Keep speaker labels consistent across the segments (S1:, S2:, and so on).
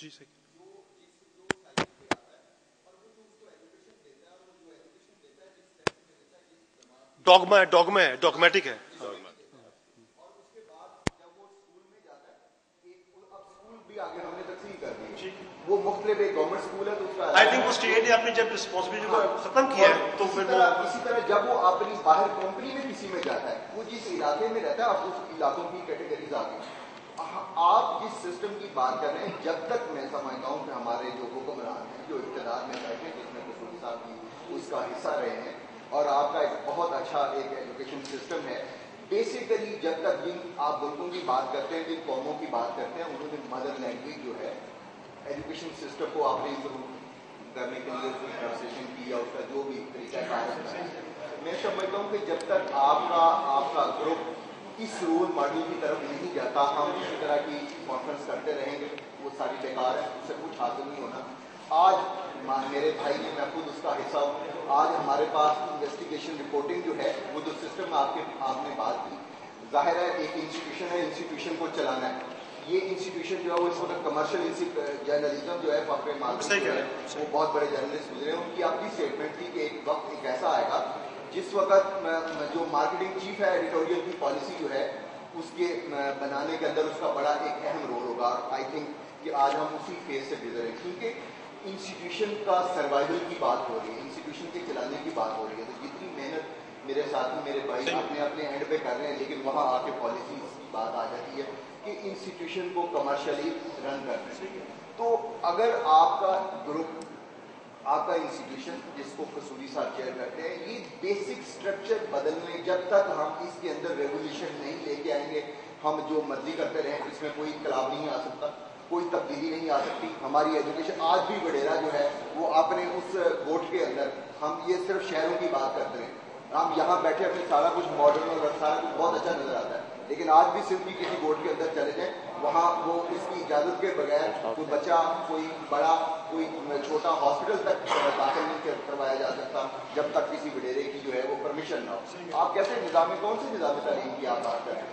S1: جی صحیح. ڈوگمیٹک ہے.
S2: ہم نے تقسیم کر دی وہ مختلف ایک گورنمنٹ اسکول ہے تو اس کا
S1: آئی تھنک وہ اسٹیٹ نے اپنی جب رسپانسبلٹی کو ختم کیا ہے تو پھر
S2: اسی طرح جب وہ اپنی باہر کمپنی میں کسی میں جاتا ہے وہ جس علاقے میں رہتا ہے اب اس علاقوں کی کیٹیگریز آ گئی. آپ جس سسٹم کی بات کر رہے ہیں جب تک میں سمجھتا ہوں کہ ہمارے جو حکمران ہیں جو اقتدار میں بیٹھے جس میں قصوری صاحب کی اس کا حصہ رہے ہیں اور آپ کا ایک بہت اچھا ایک ایجوکیشن سسٹم ہے. بیسیکلی جب تک جن آپ ملکوں کی بات کرتے ہیں جن قوموں کی بات کرتے ہیں انہوں نے مدر لینگویج جو ہے ایجوکیشن سسٹم کو آپ نے امپروو کرنے کے لیے کوئی ٹرانسلیشن کی یا اس کا جو بھی طریقہ کار ہے. میں سمجھتا ہوں کہ جب تک آپ کا گروپ اس رول ماڈل کی طرف نہیں جاتا ہم اسی طرح کی کانفرنس کرتے رہیں گے وہ ساری بیکار ہے اس سے کچھ حاصل نہیں ہونا. آج میرے بھائی نے میں خود اس کا حصہ ہوں. آج ہمارے پاس انویسٹیگیشن رپورٹنگ جو ہے وہ جو سسٹم آپ نے بات کی ظاہر ہے ایک انسٹیٹیوشن ہے انسٹیٹیوشن کو چلانا ہے. یہ انسٹیٹیوشن جو ہے وہ اس وقت کمرشل جرنلزم جو ہے فخر معصوم ہے وہ بہت بڑے جرنلسٹ گزرے ہیں. ان کی اپنی اسٹیٹمنٹ تھی کہ ایک وقت ایک ایسا آئے گا جس وقت جو مارکیٹنگ چیف ہے ایڈیٹوریل کی پالیسی جو ہے اس کے بنانے کے اندر اس کا بڑا ایک اہم رول ہوگا. آئی تھنک کہ آج ہم اسی فیز سے گزرے کیونکہ انسٹیٹیوشن کا سروائول کی بات ہو رہی ہے انسٹیٹیوشن کے چلانے کی بات ہو رہی ہے. تو جتنی محنت میرے ساتھی میرے بھائی اپنے اپنے اینڈ پہ کر رہے ہیں لیکن وہاں آ کے پالیسیز کی بات آ جاتی ہے کہ انسٹیٹیوشن کو کمرشلی رن کرنا چاہیے. تو اگر آپ کا گروپ آپ کا انسٹیٹیوشن جس کو قصوری صاحب چیئر کرتے ہیں یہ بیسک اسٹرکچر بدلنے جب تک ہم اس کے اندر ریولیوشن نہیں لے کے آئیں گے ہم جو مرضی کرتے رہیں اس میں کوئی انقلاب نہیں آ سکتا کوئی تبدیلی نہیں آ سکتی. ہماری ایجوکیشن آج بھی وڈیرا جو ہے وہ اپنے اس گوٹ کے اندر ہم یہ صرف شہروں کی بات کرتے ہیں ہم یہاں بیٹھے اپنے سارا کچھ ماڈرن اور سارا کچھ بہت اچھا نظر آتا ہے لیکن آج بھی صرف بھی کسی گوٹ کے اندر چلے جائیں وہاں وہ اس کی اجازت کے بغیر کوئی بچہ کوئی بڑا کوئی چھوٹا ہاسپٹل تک داخل نہیں کروایا جا سکتا جب تک کسی وڈیرے کی جو ہے وہ پرمیشن نہ ہو. آپ کیسے نظام کون سے نظام تعلیم کی آپ بات کریں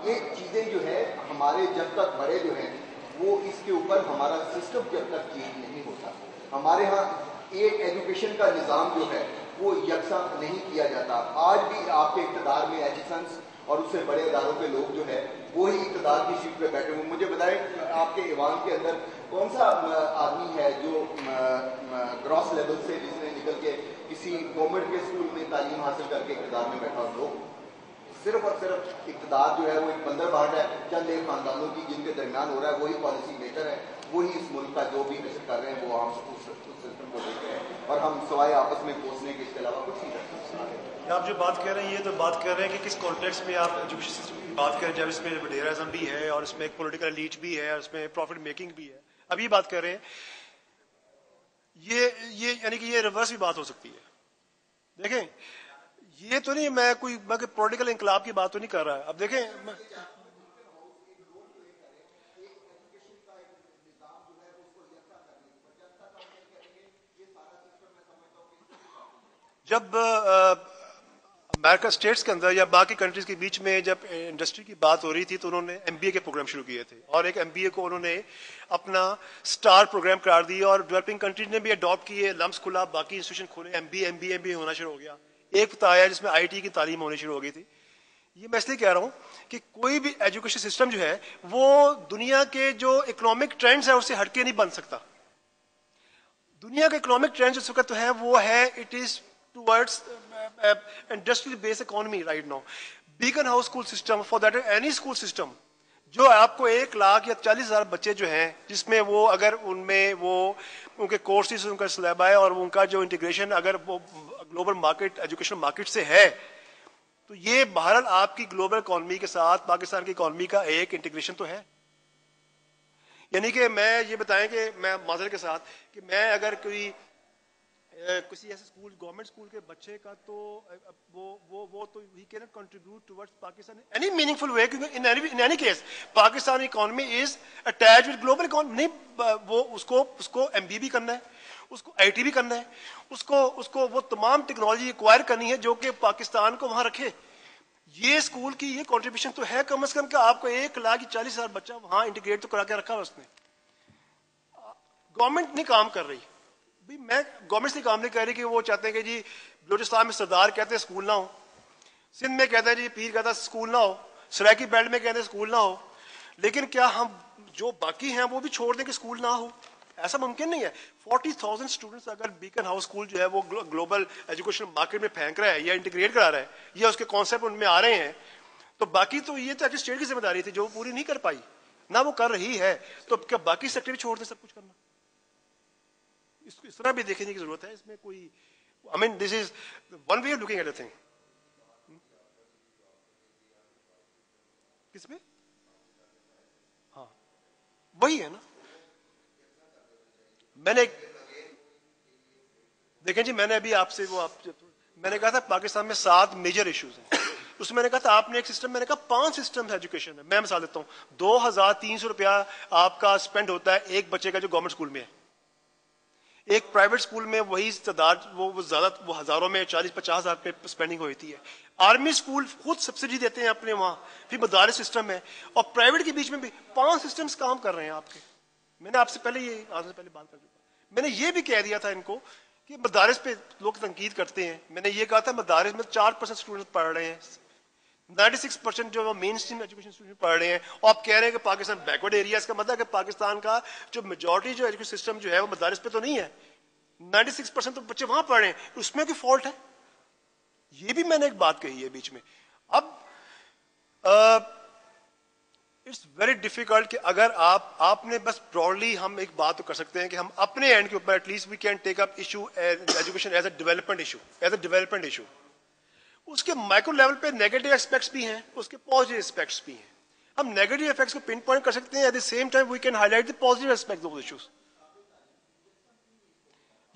S2: یہ چیزیں جو ہے ہمارے جب تک بڑے جو ہیں وہ اس کے اوپر ہمارا سسٹم جب تک چینج نہیں ہوتا ہمارے ہاں ایک ایجوکیشن کا نظام جو ہے وہ یکساں نہیں کیا جاتا. آج بھی آپ کے اقتدار میں ایجوکیشنس اور اس سے بڑے اداروں کے لوگ جو ہے وہی اقتدار کی سیٹ پہ بیٹھے ہوئے. مجھے بتائیں آپ کے ایوان کے اندر کون سا آدمی ہے جو گراس لیول سے جس نے نکل کے کسی گورنمنٹ کے اسکول میں تعلیم حاصل کر کے اقتدار میں بیٹھا ہو. صرف اور صرف اقتدار جو ہے وہ ایک بندر بانٹ ہے چند ایک خاندانوں کی جن کے درمیان ہو رہا ہے وہی پالیسی میکر ہے وہی اس ملک کا جو بھی کچھ کر رہے ہیں وہ ہم اس سسٹم کو دیکھ رہے ہیں اور ہم سوائے آپس میں کوسنے کے اس کے علاوہ کچھ نہیں کر سکتے.
S1: آپ جو بات کر رہے ہیں یہ تو بات کر رہے ہیں کہ کس کانٹیکس میں آپ ایجوکیشن سسٹم کی بات کریں جب اس میں وڈیرازم بھی ہے اور اس میں ایک پولیٹیکل ایلیٹ بھی ہے اور اس میں پروفٹ میکنگ بھی ہے. اب یہ بات کر رہے ہیں یہ یعنی کہ یہ ریورس بھی بات ہو سکتی ہے. دیکھیں یہ تو نہیں میں پولیٹیکل انقلاب کی بات تو نہیں کر رہا. اب دیکھیں جب امریکہ اسٹیٹس کے اندر یا باقی کنٹریز کے بیچ میں جب انڈسٹری کی بات ہو رہی تھی تو انہوں نے ایم بی اے کے پروگرام شروع کیے تھے اور ایک ایم بی اے کو انہوں نے اپنا سٹار پروگرام قرار دیا اور ڈیولپنگ کنٹریز نے بھی اڈاپٹ کیے. لمس کھلا باقی انسٹیٹیوشن کھولے ایم بی اے ہونا شروع ہو گیا. ایک پتا آیا جس میں آئی ٹی کی تعلیم ہونی شروع ہو گئی تھی. یہ میں اس لیے کہہ رہا ہوں کہ کوئی بھی ایجوکیشن سسٹم جو ہے وہ دنیا کے جو اکنامک ٹرینڈز ہیں اس سے ہٹ کے نہیں بن سکتا. دنیا کے اکنامک ٹرینڈ اس وقت ہے وہ ہے it is towards industrial base economy right now. Beaconhouse school system for that any school system جو آپ کو 1,00,000 یا 40,000 بچے جو ہیں جس میں وہ اگر ان میں وہ ان کے کورسز ان کا سلیبا ہے اور ان کا جو انٹیگریشن اگر وہ گلوبل مارکیٹ ایجوکیشن مارکیٹ سے ہے تو یہ بہرحال آپ کی گلوبل اکانومی کے ساتھ پاکستان کی اکانومی کا ایک انٹیگریشن تو ہے. یعنی کہ میں یہ بتائیں کہ میں معذرت کے ساتھ کہ میں اگر کسی ایسے اسکول گورنمنٹ اسکول کے بچے کا تو وہ تو ہی کی not contribute towards Pakistan any meaningful way کیونکہ in any case Pakistan economy is attach with global economy. نہیں وہ اس کو ایم بی بھی کرنا ہے اس کو آئی ٹی بھی کرنا ہے اس کو وہ تمام ٹیکنالوجی ایکوائر کرنی ہے جو کہ پاکستان کو وہاں رکھے. یہ اسکول کی یہ کنٹریبیوشن تو ہے کم از کم کہ آپ کو 1,40,000 بچہ وہاں انٹیگریٹ تو کرا کے رکھا ہے اس نے. گورنمنٹ نہیں کام کر رہی. میں گورنمنٹ سے کام نہیں کر رہی کہ وہ چاہتے ہیں کہ جی بلوچستان میں سردار کہتے ہیں اسکول نہ ہو, سندھ میں کہتے ہیں جی پیر کہتا ہے اسکول نہ ہو, سرائکی بیلٹ میں کہتے ہیں اسکول نہ ہو, لیکن کیا ہم جو باقی ہیں وہ بھی چھوڑ دیں کہ اسکول نہ ہو؟ ایسا ممکن نہیں ہے. 40,000 اسٹوڈنٹس اگر بیکن ہاؤس اسکول جو ہے وہ گلوبل ایجوکیشن مارکیٹ میں پھینک رہا ہے یا انٹیگریٹ کرا رہا ہے یا اس کے کانسیپٹ ان میں آ رہے ہیں, تو باقی تو یہ تو اسٹیٹ کی ذمہ داری تھی جو وہ پوری نہیں کر پائی, نہ وہ کر رہی ہے, تو کیا باقی سیکٹر بھی چھوڑ دیں سب کچھ کرنا؟ اس طرح بھی دیکھنے کی ضرورت ہے. اس میں کوئی I mean this is one way of looking at a thing. کس میں؟ ہاں وہی ہے نا. میں نے دیکھیں جی میں نے ابھی آپ سے میں نے کہا تھا پاکستان میں 7 میجر ایشوز ہیں. اس میں نے کہا تھا آپ نے ایک سسٹم, میں نے کہا 5 سسٹم ایجوکیشن میں. میں مثال دیتا ہوں, 2,300 روپیہ آپ کا اسپینڈ ہوتا ہے ایک بچے کا جو گورنمنٹ اسکول میں ہے. ایک پرائیویٹ اسکول میں وہی تعداد وہ زیادہ وہ ہزاروں میں 40-50 ہزار پہ اسپینڈنگ ہوتی ہے. آرمی اسکول خود سبسڈی دیتے ہیں اپنے وہاں, پھر مدارس سسٹم ہے, اور پرائیویٹ کے بیچ میں بھی 5 سسٹمز کام کر رہے ہیں آپ کے. میں نے آپ سے پہلے یہ آج سے پہلے بات کر چکا. میں نے یہ بھی کہہ دیا تھا ان کو کہ مدارس پہ لوگ تنقید کرتے ہیں. میں نے یہ کہا تھا مدارس میں 4% اسٹوڈنٹ پڑھ رہے ہیں, 96% جو مین اسٹریم ایجوکیشن اسٹوڈنٹ پڑھ رہے ہیں, اور آپ کہہ رہے ہیں کہ پاکستان بیکورڈ ایریا. اس کا مطلب ہے کہ پاکستان کا جو میجورٹی جو ایجوکیشن سسٹم جو ہے وہ مدارس پہ تو نہیں ہے, 96% تو بچے وہاں پڑھ رہے ہیں, اس میں کوئی فالٹ ہے؟ یہ بھی میں نے ایک بات کہی ہے بیچ میں. اب اٹس ویری ڈیفیکلٹ کہ اگر آپ نے بس براڈلی ہم ایک بات تو کر سکتے ہیں کہ ہم اپنے اینڈ کے اوپر at least we can take up issue education as a development issue. اس کے مائکرو لیول پہ نیگیٹو ایسپیکٹس بھی ہیں, اس کے پازیٹیو ایسپیکٹس بھی ہیں. ہم نیگیٹو ایسپیکٹس کو پن پوائنٹ کر سکتے ہیں, at the same time we can highlight the positive aspects of issues.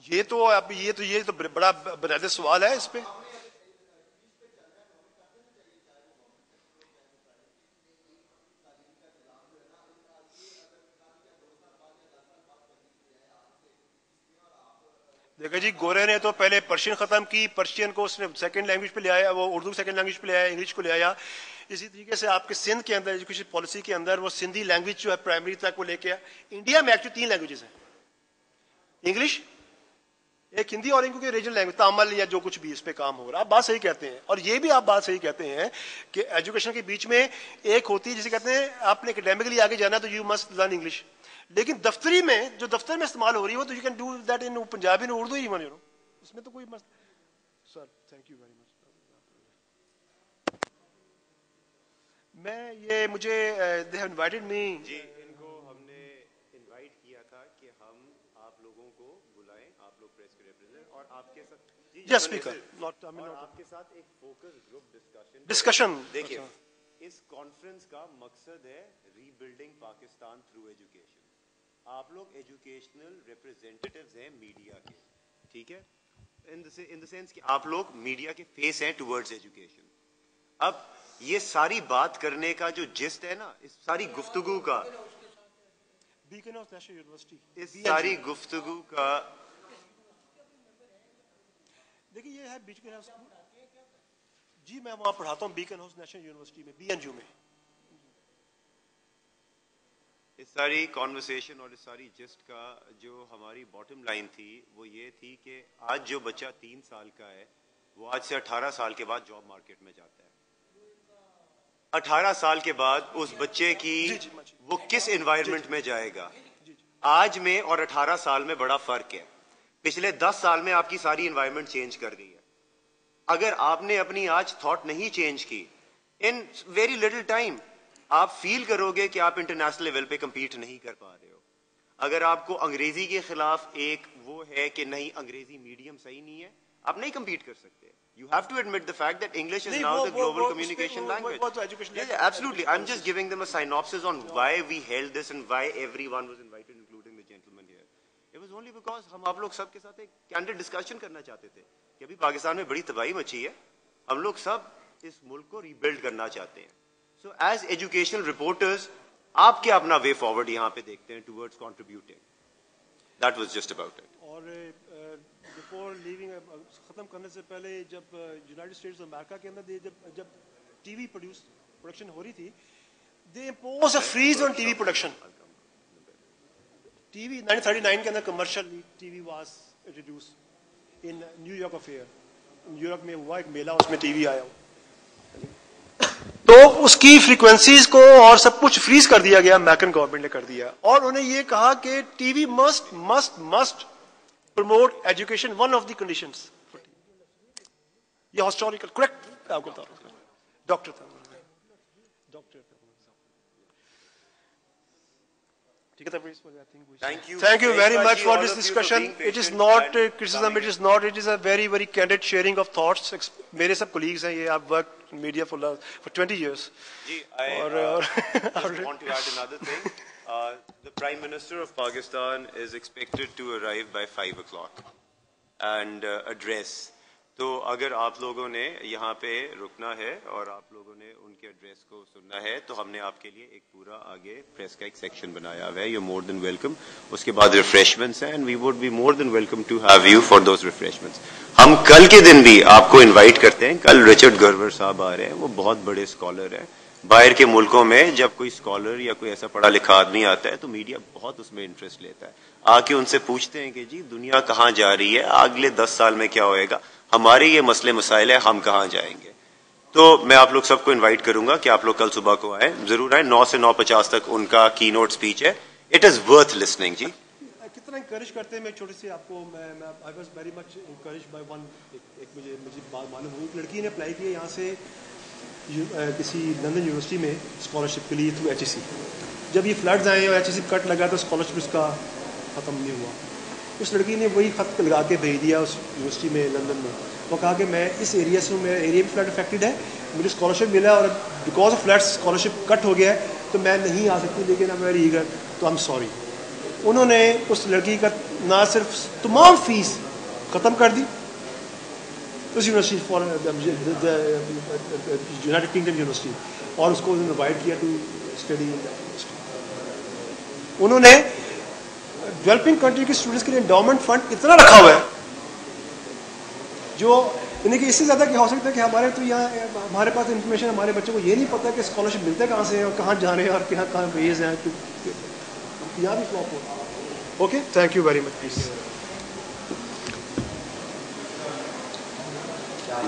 S1: یہ تو بڑا بنیادی سوال ہے اس پہ. دیکھیں جی گورے نے تو پہلے پرشین ختم کی, پرشین کو اس نے سیکنڈ لینگویج پہ لے آیا, وہ اردو سیکنڈ لینگویج پہ لے آیا, انگلش کو لے آیا. اسی طریقے سے آپ کے سندھ کے اندر ایجوکیشن پالیسی کے اندر وہ سندھی لینگویج جو ہے پرائمری تک وہ لے کے آیا. انڈیا میں ایکچولی 3 لینگویجز ہیں, انگلش, ایک ہندی, اور ان کی ریجنل لینگویج تامل یا جو کچھ بھی اس پہ کام ہو رہا ہے. آپ بات صحیح کہتے ہیں, اور یہ بھی آپ بات صحیح کہتے ہیں کہ ایجوکیشن کے بیچ میں ایک ہوتی ہے جسے کہتے ہیں آپ نے اکیڈیمکلی آگے جانا تو یو مسٹ لرن انگلش, لیکن دفتری میں جو دفتر میں استعمال ہو رہی ہے وہ تو you can do that in Punjabi اور اردو ایون, اس میں تو کوئی sir thank you very much. میں یہ مجھے دے ہیو انوائٹڈ می.
S3: جی ان کو ہم نے انوائٹ کیا تھا کہ ہم آپ لوگوں کو بلائیں, آپ لوگ پریس کے ریپرزینٹ, اور آپ کے ساتھ
S1: یس اسپیکر
S3: اور آپ کے ساتھ ایک فوکس گروپ
S1: ڈسکشن.
S3: دیکھیے اس کانفرنس کا مقصد ہے ری بلڈنگ پاکستان تھرو ایجوکیشن. آپ لوگ ایجوکیشنل ریپرزینٹیٹیوز ہیں میڈیا کے, ٹھیک ہے, ان دا سینس کہ آپ لوگ میڈیا کے فیس ہیں ٹورڈز ایجوکیشن. اب یہ ساری بات کرنے کا جو جسٹ ہے نا, اس ساری گفتگو کا,
S1: بیکن آف نیشنل یونیورسٹی,
S3: اس ساری گفتگو کا
S1: دیکھیے یہ ہے بیکن ہاؤس, جی میں وہاں پڑھاتا ہوں بیکن ہاؤس نیشنل یونیورسٹی میں, BNU میں.
S3: اس ساری کانورسیشن اور اس ساری جسٹ کا جو ہماری باٹم لائن تھی وہ یہ تھی کہ آج جو بچہ 3 سال کا ہے وہ آج سے 18 سال کے بعد جاب مارکیٹ میں جاتا ہے. 18 سال کے بعد اس بچے کی وہ کس انوائرمنٹ میں جائے گا, آج میں اور 18 سال میں بڑا فرق ہے. پچھلے 10 سال میں آپ کی ساری انوائرمنٹ چینج کر گئی ہے. اگر آپ نے اپنی آج تھاٹ نہیں چینج کی, ان ویری لٹل ٹائم آپ فیل کرو گے کہ آپ انٹرنیشنل لیول پہ کمپیٹ نہیں کر پا رہے ہو. اگر آپ کو انگریزی کے خلاف ایک وہ ہے کہ نہیں انگریزی میڈیم صحیح نہیں ہے, آپ نہیں کمپیٹ کر سکتے. You have to admit the fact that English is now the global communication language. Yeah, absolutely. I'm just giving them a synopsis on why we held this and why everyone was invited, including the gentleman here. It was only because ہم آپ لوگ سب کے ساتھ ایک candid discussion کرنا چاہتے تھے کہ ابھی پاکستان میں بڑی تباہی مچی ہے, ہم لوگ سب اس ملک کو ریبلڈ کرنا چاہتے ہیں. So as educational reporters, آپ کیا اپنا way forward یہاں پہ دیکھتے ہیں towards contributing? That was just about it.
S1: اور بفور لیونگ, ختم کرنے سے پہلے جب یونائٹڈ اسٹیٹس امریکہ کے اندر جب ٹی وی پروڈکشن ہو رہی تھی, they impose a freeze on TV production. TV 1939 کے اندر commercial TV was introduce in New York affair. New York میں ہوا ایک میلہ, اس میں ٹی وی آیا. تو اس کی فریکوینسیز کو اور سب کچھ فریز کر دیا گیا, امیرکن گورنمنٹ نے کر دیا, اور انہوں نے یہ کہا کہ T V must promote education, one of the conditions. یہ ہسٹوریکل کریکٹ آپ کو بتا رہا ہوں, ڈاکٹر تھا. Thank you very much for this discussion. It is not criticism, it is a very, very candid sharing of thoughts. میرے سب colleagues ہیں, یہ آپ work in media for 20 years.
S3: I just want to add another thing. The Prime Minister of Pakistan is expected to arrive by 5 o'clock and address. تو اگر آپ لوگوں نے یہاں پہ رکنا ہے اور آپ لوگوں نے ان کے ایڈریس کو سننا ہے تو ہم نے آپ کے لیے ایک پورا آگے پریس کا ایک سیکشن بنایا ہوا ہے. You more than welcome. اس کے بعد ریفریشمنٹس ہیں, and we would be more than welcome to have you for those refreshments. ہم کل کے دن بھی آپ کو انوائٹ کرتے ہیں. کل رچرڈ گرور صاحب آ رہے ہیں, وہ بہت بڑے اسکالر ہیں. باہر کے ملکوں میں جب کوئی اسکالر یا کوئی ایسا پڑھا لکھا آدمی آتا ہے تو میڈیا بہت اس میں انٹرسٹ لیتا ہے. آ کے ان سے پوچھتے ہیں کہ جی دنیا کہاں جا رہی ہے, اگلے 10 سال میں کیا ہوئے گا, ہمارے یہ مسئلے مسائل ہیں, ہم کہاں جائیں گے. تو میں آپ لوگ سب کو انوائٹ کروں گا کہ آپ لوگ کل صبح کو آئیں, ضرور آئیں. 9 سے 9:50 تک ان کا کی نوٹ اسپیچ ہے. It is worth listening. جی
S1: کتنا انکریج کرتے ہیں. میں چھوٹی سی آپ کو I was very much encourage by one. ایک مجھے بات معلوم ہوئی, ایک لڑکی نے اپلائی کیا یہاں سے کسی لندن یونیورسٹی میں اسکالرشپ کے لیے تھرو ایچ ای سی. جب یہ فلڈز آئے اور ایچ ای سی کٹ لگا تو اسکالرشپ اس کا ختم نہیں ہوا. اس لڑکی نے وہی خط لگا کے بھیج دیا اس یونیورسٹی میں لندن میں. وہ کہا کہ میں اس ایریا سے ہوں, میرا ایریا بھی فلڈ افیکٹڈ ہے, مجھے اسکالرشپ ملا اور بیکاز آف فلڈ اسکالرشپ کٹ ہو گیا ہے تو میں نہیں آ سکتی, لیکن اب ویری ایگر, تو آئی ایم سوری. انہوں نے اس لڑکی کا نہ صرف تمام فیس ختم کر دی اس university for United Kingdom university, اور اس کو انوائٹ کیا to study in that university. انہوں نے ڈیولپنگ کنٹری کے اسٹوڈنٹس کے لیے انڈاؤمنٹ فنڈ اتنا رکھا ہوا ہے جو یعنی کہ اس سے زیادہ کیا ہو سکتا ہے کہ ہمارے تو یہاں ہمارے پاس انفارمیشن, ہمارے بچوں کو یہ نہیں پتا کہ اسکالرشپ ملتے کہاں سے ہیں اور کہاں جا رہے ہیں اور کہاں ویز ہیں. یہاں بھی flop who. Okay, thank you very much. Please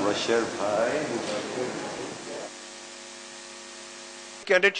S3: بشر بھائی
S1: candid